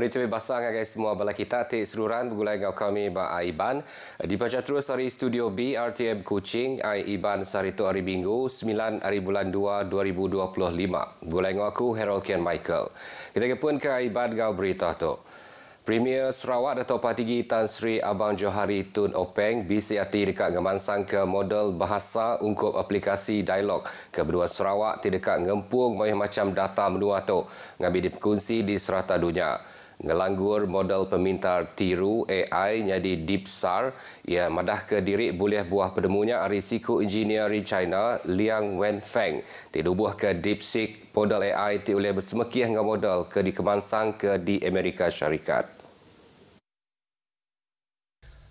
Berita basah ngagai semua bala kita ti seluruhan bergulai ngau kami ba Aiban di baca terus hari studio B RTM Kuching Aiban sari tu hari Minggu 9 hari bulan 2 2025. Bergulai ngau aku Harold Kian Michael. Kita pun ke Aiban ngau berita tu. Premier Sarawak Dato' Patigi Tan Sri Abang Johari Tun Openg BCRT dekat ngemansang ke model bahasa ungkup aplikasi dialog ke Benua Sarawak ti dekat ngempung macam data menua tu ngabi diperkongsi di serata dunia. Ngelanggur model pemintar tiru AI jadi DeepSAR ia madah ke diri boleh buah penemunya risiko engineering China Liang Wenfeng ti dubuh ke DeepSeek model AI ti oleh bersemekih dengan model ke dikemansang ke di Amerika Syarikat.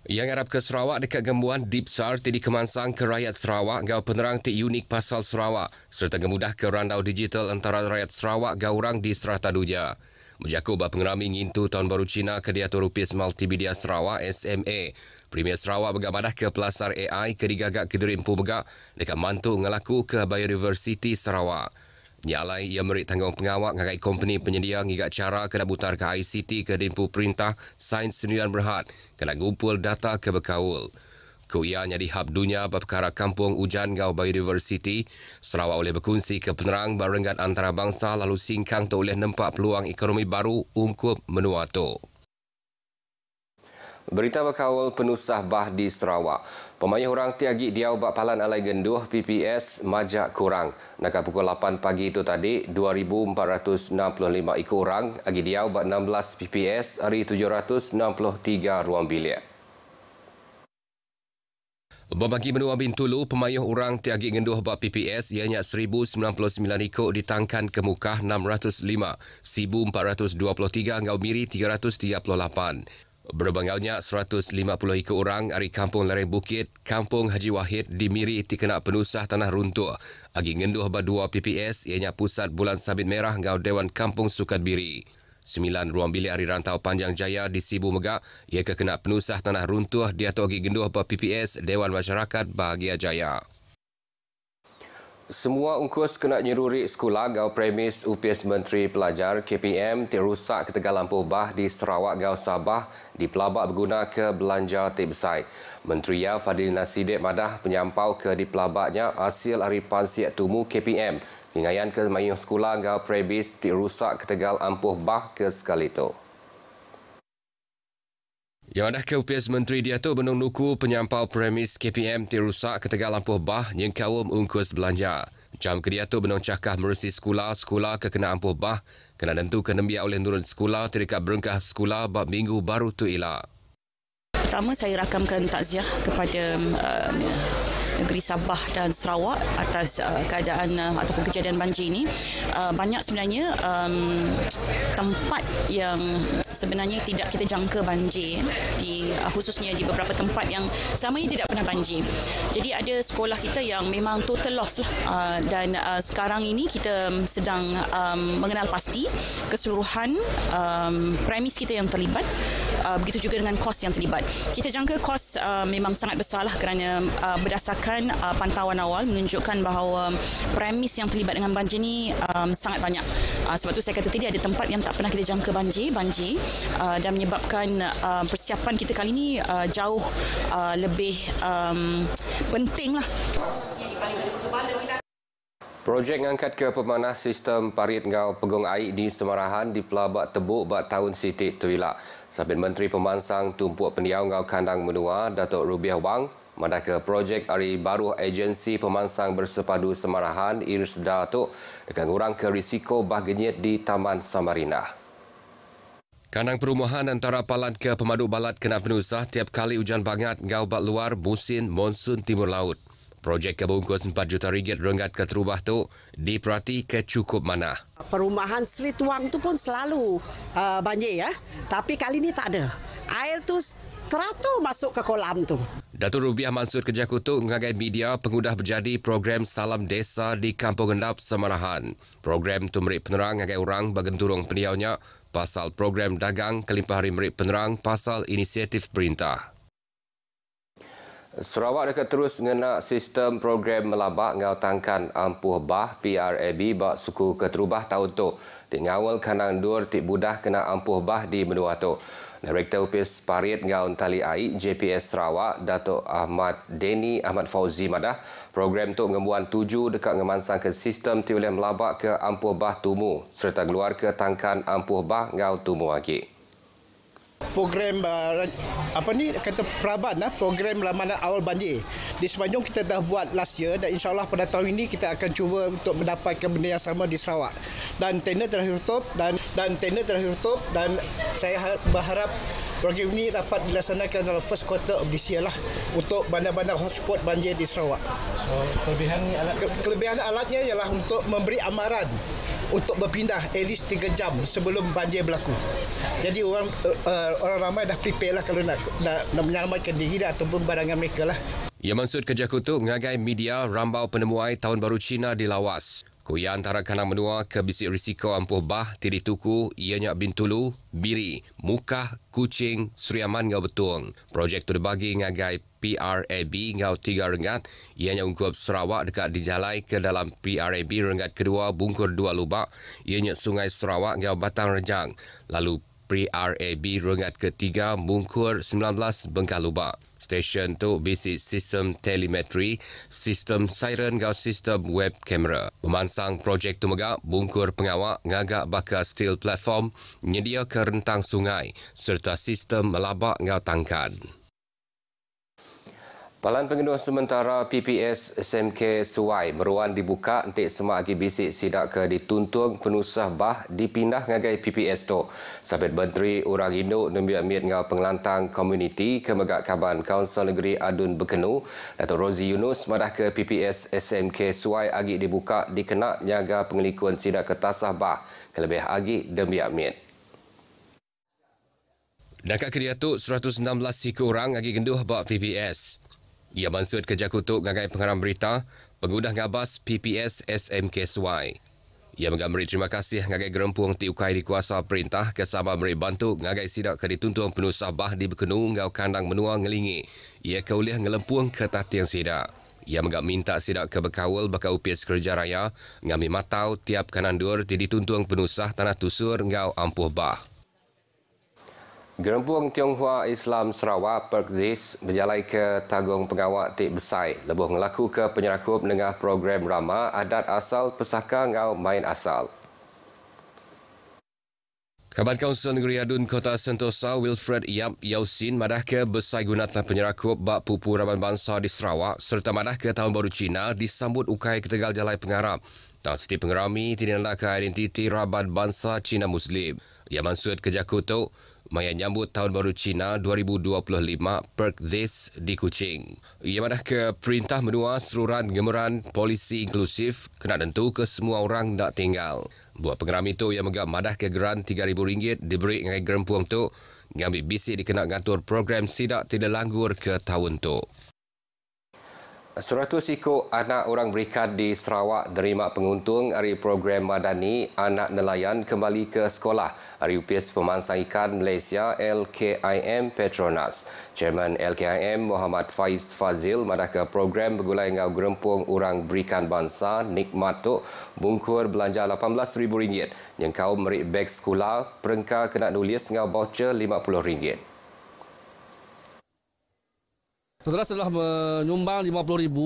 Yang Arab ke Sarawak dekat gembuan DeepSAR ti dikemansang ke rakyat Sarawak gau penerang ti unik pasal Sarawak serta gemudah ke randau digital antara rakyat Sarawak gau orang di serata dunia. Menjaku bah pengerami ngintu Tahun Baru Cina ke Diatur Rupis Multimedia Sarawak SMA. Premier Sarawak begamadah ke pelasar AI ke digagak ke Derimpu Begak dekat mantu ngelaku ke Biodiversity Sarawak. Nyalai ia merik tanggung pengawak ngagai company penyedia ngigak cara kena butar ke ICT ke Dimpu Perintah Sains Senian Berhad kena gumpul data ke berkaul. Kuia nyadi hub dunia perkara kampung hujan gau biodiversity. Sarawak oleh berkongsi ke penerang berenggat antara bangsa lalu singkang tu oleh nampak peluang ekonomi baru ungkup menua tu. Berita berkawal penusah bah di Sarawak. Pemain orang tiagi diau bak palan alai genduh PPS majak kurang. Nakat pukul 8 pagi itu tadi 2,465 ikut orang agi diau bak 16 PPS hari 763 ruang bilik. Berbagi menua Bintulu, pemayuh orang tiagi ngenduh bak PPS ianya 1,099 ikut ditangkan ke Mukah 605, 1,423 ngau Miri 338. Berbangaunya 150 ikut orang dari Kampung Lereng Bukit, Kampung Haji Wahid di Miri dikena penusah tanah runtuh. Agi ngenduh bak 2 PPS ianya Pusat Bulan Sabit Merah ngau Dewan Kampung Sukat Biri. 9 ruang bilik hari rantau Panjang Jaya di Sibu Megak ia kena penusah tanah runtuh di atau agi genduh bak PPS Dewan Masyarakat Bahagia Jaya. Semua ungkus kena nyeruri sekolah gau premis UPS Menteri Pelajar KPM terusak ke Tegal Lampuh Bah di Sarawak gau Sabah di pelabak berguna ke belanja Tibsai. Menteri Ya Fadil Nasidik madah penyampau ke di pelabaknya hasil haripan siap tumu KPM. Hingayan ke mayuh sekolah gau premis terusak ke Tegal Ampuh Bah ke sekali itu. Yang ada ke UPS Menteri dia tu benung nuku penyampau premis KPM terusak ke Tegal Lampuh Bah yang kawum ungkus belanja. Jam ke dia tu benung cakah merusi sekolah ke kena Ampuh Bah kena tentu kena biar oleh nurun sekolah terikat berengkah sekolah bab minggu baru tu ilah. Pertama saya rakamkan takziah kepada negeri Sabah dan Sarawak atas keadaan ataupun kejadian banjir ini. Banyak sebenarnya tempat yang sebenarnya tidak kita jangka banjir, khususnya di beberapa tempat yang selama ini tidak pernah banjir. Jadi ada sekolah kita yang memang total loss lah, dan sekarang ini kita sedang mengenal pasti keseluruhan premis kita yang terlibat, begitu juga dengan kos yang terlibat. Kita jangka kos memang sangat besar lah kerana berdasarkan pantauan awal menunjukkan bahawa premis yang terlibat dengan banjir ni sangat banyak. Sebab tu saya kata tadi ada tempat yang tak pernah kita jangka banjir dan menyebabkan persiapan kita kali ini jauh lebih penting lah. Projek ngangkat ke pemanah sistem parit ngau pegung air di Semarahan di Pelabak Tebuk bak tahun Siti Tuilak. Sabit Menteri Pemansang Tumpuk Pendiau ngau kandang menua Datuk Rubiah Wang madah ke projek hari baru agensi pemansang bersepadu Semarahan Irsda tu dengan kurang ke risiko bah genyit di Taman Samarinah. Kandang perumahan antara palat ke Pemadu Balat kena penusah tiap kali hujan bangat ngau bak luar musim monsun timur laut. Projek ke bungkus RM4 juta renggat ke terubah tu diperhati ke cukup mana. Perumahan Sri Tuang tu pun selalu banjir ya, tapi kali ni tak ada. Air tu teratur masuk ke kolam tu. Datuk Rubiah Mansur Kerja Kutuk mengagai media pengudah berjadi program Salam Desa di Kampung Endap Semarahan. Program tu merik penerang ngagai orang bagenturung pendiaunya pasal program dagang kelimpah hari merik penerang pasal inisiatif perintah. Sarawak dekat terus mengenak sistem program melabak ngau tangkan ampuh bah PRAB bak suku keterubah tahun tu. Di ngawal kanang dur tik budah kena ampuh bah di menua tu. Direktur Upis Parit Ngaun Tali Air JPS Sarawak, Datuk Ahmad Deni Ahmad Fauzi madah, program tu mengembuan 7 dekat ngemansang ke sistem ti boleh melabak ke ampuh bah tumu serta keluar ke tangkan ampuh bah ngau tumu lagi. Program Praban program lamanan awal banjir di Semenanjung kita dah buat last year dan insyaAllah pada tahun ini kita akan cuba untuk mendapatkan benda yang sama di Sarawak dan tender telah tutup dan saya berharap program ini dapat dilaksanakan dalam first quarter of this year lah untuk bandar-bandar hotspot banjir di Sarawak. Kelebihan alatnya ialah untuk memberi amaran untuk berpindah at least 3 jam sebelum banjir berlaku. Jadi orang ramai dah prepare lah kalau nak menyelamatkan diri ataupun barangan mereka lah. Ia maksud kerja kutuk ngagai media rambau penemuai Tahun Baru Cina di lawas. Kuya antara kanang menua ke bisik risiko ampuh bah tiri tuku ianya Bintulu, Biri, Mukah, Kuching, Sri Aman ngau betung. Projek tu dibagi ngagai PRAB ngau 3 rengat ianya ungkup Sarawak dekat dijalai ke dalam PRAB rengat kedua bungkur 2 lubak ianya Sungai Sarawak ngau Batang Rejang. Lalu PRAB rengat ketiga bungkur 19 Bengkah Lubak. Stesen tu bisi sistem telemetri, sistem siren ngau sistem web kamera. Memansang projek tu megak bungkur pengawak ngagak bakal steel platform nyedia ke rentang sungai serta sistem melabak ngau tangkan. Palan pengenuh sementara PPS SMK Suai meruan dibuka untuk semak agi bisik sidak ke dituntung penusah bah dipindah ngagai PPS tu. Sabit Menteri Orang Induk Nembiak Miet ngau pengelantang komuniti ke Megak Kaban Kaunsil Negeri Adun Bekenu, Datuk Rozi Yunus madah ke PPS SMK Suai agi dibuka dikenak nyaga pengelikuan sidak ke tasah bah kelebih agi Nembiak Miet. Dekat kedia tu 116 orang agi genduh bak PPS. Ia maksud kerja kutuk ngagai pengarang berita, pengudah ngabas PPS SMK Suai. Ia mengambil terima kasih ngagai gerempuang tiukai di kuasa perintah kesama meri bantu ngagai sidak ke dituntung penusah bah di Bekenu ngau kandang menua ngelingi. Ia kauliah ngelempuang ke tatiang sidak. Ia menggak minta sidak ke bekawal bakal upis kerja raya ngambil matau tiap kanan dur di dituntung penusah tanah tusur ngau ampuh bah. Gerempuang Tionghoa Islam Sarawak Perkdis berjalai ke Tagong Pengawak Tik Besai. Lebuh ngelaku ke penyerakup dengan program Rama Adat Asal Pesaka Ngau Main Asal. Kaban Kaunsil Negeri Adun Kota Sentosa Wilfred Yap Yausin madah ke Besai gunatan penyerakup bak Pupu Raban Bangsa di Sarawak serta madah ke Tahun Baru Cina disambut ukai ke Tegal Jalai Pengarap. Tahun Siti Pengerami tindak ke identiti Raban Bangsa Cina Muslim. Ia maksud kerja kutuk maya nyambut Tahun Baru Cina 2025 Perkdis di Kuching. Ia madah ke perintah menua seruran gemeran polisi inklusif kena tentu ke semua orang nak tinggal. Buat pengerami tu ia megak madah ke geran RM3,000 diberi ngai gerempuang tu ngambil bisi dikena ngatur program sidak tidak langgur ke tahun tu. 100 ekor anak orang berikat di Sarawak terima penguntung hari program Madani Anak Nelayan kembali ke sekolah. Hari Upis Pemansang Ikan Malaysia LKIM Petronas. Chairman LKIM Muhammad Faiz Fazil madah ke program bergulai ngau gerempung orang berikan bangsa nikmat tu bungkur belanja RM18,000 yang kau merik beg sekolah perengka kena nulis ngau voucher RM50. Petronas telah menyumbang RM50,000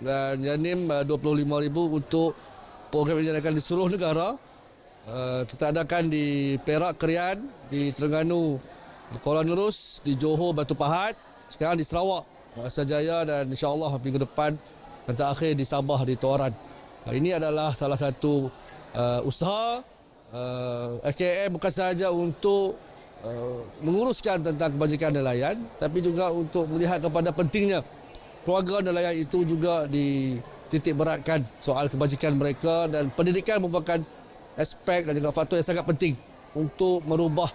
dan Janim RM25,000 untuk program yang diadakan di seluruh negara. Kita adakan di Perak, Krian, di Terengganu, di Kuala Nerus, di Johor, Batu Pahat, sekarang di Sarawak, Asajaya dan insyaAllah minggu depan dan terakhir di Sabah, di Toran. Ini adalah salah satu usaha LKM bukan sahaja untuk menguruskan tentang kebajikan nelayan tapi juga untuk melihat kepada pentingnya keluarga nelayan itu juga dititik beratkan soal kebajikan mereka dan pendidikan merupakan aspek dan juga faktor yang sangat penting untuk merubah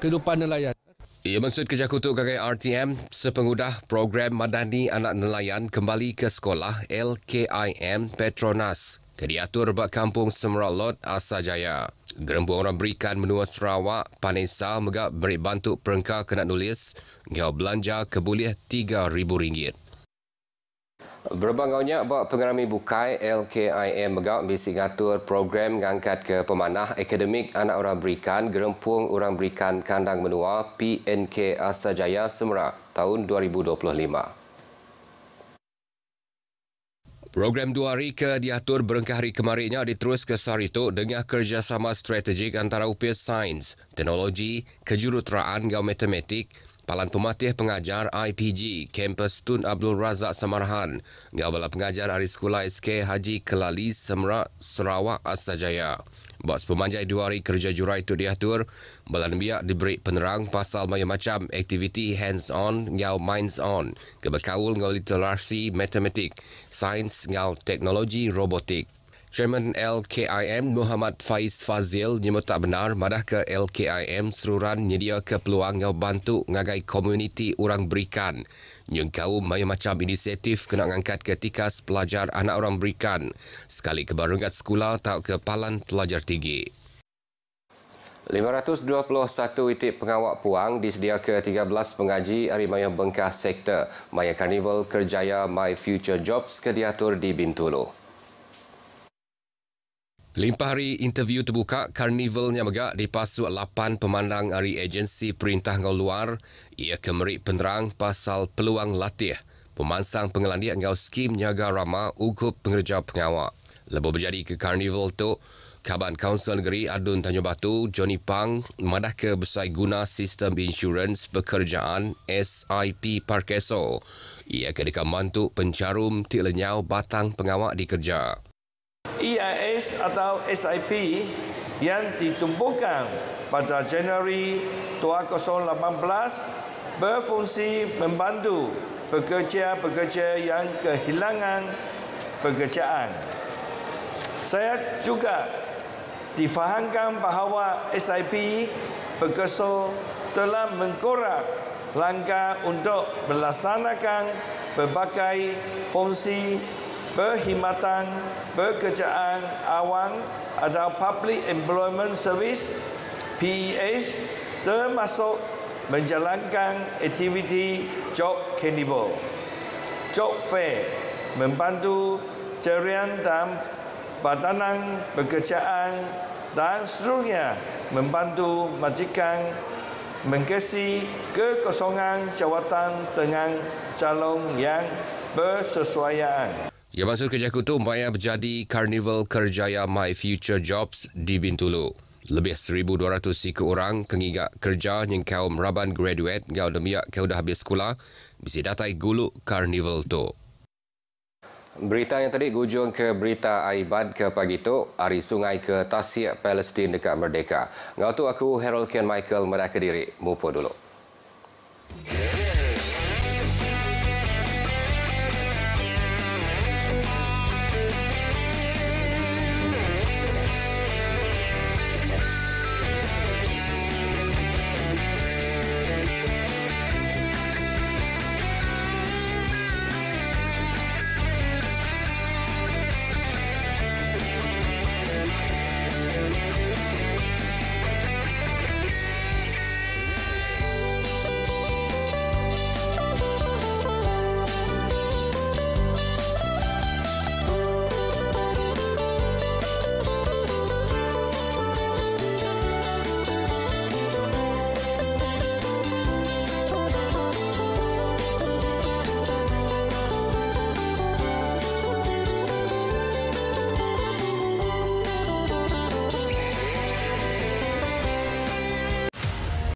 kehidupan nelayan. Ia maksud kerja kutuk kagai RTM sepengudah program Madani Anak Nelayan kembali ke sekolah LKIM Petronas ke diatur bak Kampung Semeralot Asajaya. Gerempuang orang berikan menua Sarawak, Panesa megak beri bantu perengka kena nulis, ngau belanja keboleh RM3,000. Berbangaunya buat pengerami bukai LKIM megak bisi ngatur program ngangkat ke pemanah akademik anak orang berikan Gerempuang orang berikan kandang menua PNK Asajaya Semera tahun 2025. Program 2 hari ke diatur berengkah hari kemarinnya diterus ke Sarito dengan kerjasama strategik antara UPS Sains, Teknologi, Kejuruteraan dan Matematik, Palan Pematih Pengajar IPG, Kampus Tun Abdul Razak Samarhan, Gabala Pengajar Hari Sekolah SK Haji Kelali Semera Sarawak Asajaya. Bos pemanjai 2 hari kerja jurai itu diatur, Balan Biak diberi penerang pasal macam aktiviti hands-on ngau minds-on, kebekaul ngau literasi matematik, sains ngau teknologi robotik. Chairman LKIM Muhammad Faiz Fazil nyebut tak benar madah ke LKIM seruran nyedia ke peluang ngau bantu ngagai komuniti orang berikan. Yang kaum macam inisiatif kena ngangkat ke tikas pelajar anak orang berikan. Sekali ke barungat sekolah atau ke palan pelajar tinggi. 521 itik pengawak puang disedia ke 13 pengaji hari maya Bengkah Sektor Maya Karnival Kerjaya My Future Jobs ke diatur di Bintulu. Limpah hari interview terbuka karnivalnya megak dipasuk 8 pemandang hari agensi perintah ngau luar. Ia kemeri penerang pasal peluang latih, pemansang pengelandian ngau skim nyaga rama ugup pengerja pengawak. Lepas berjadi ke karnival tu, Kaban Kaunsil Negeri Adun Tanjung Batu, Johnny Pang, madah ke besai guna sistem insurans pekerjaan SIP Parkeso. Ia kedekam bantu pencarum tik lenyau batang pengawak dikerja. EIS atau SIP yang ditumbuhkan pada Januari 2018 berfungsi membantu pekerja-pekerja yang kehilangan pekerjaan. Saya juga difahamkan bahawa SIP Parkeso telah mengkorap langkah untuk melaksanakan berbagai fungsi perkhidmatan pekerjaan awam atau Public Employment Service PES termasuk menjalankan aktiviti job carnival, job fair, membantu carian dan padanan pekerjaan dan seterusnya membantu majikan mengisi kekosongan jawatan dengan calon yang bersesuaian. Ia maksud kerja kutu maya berjadi Karnival Kerjaya My Future Jobs di Bintulu. Lebih 1,200 ikut orang kengigak kerja yang kaum raban graduate ngau demiak kau dah habis sekolah bisi datai guluk Karnival tu. Berita yang tadi gujung ke berita Aiban ke pagi tu, hari sungai ke Tasik Palestin dekat Merdeka. Ngau tu aku Harold Ken Michael Medah Kediri. Mupo dulu.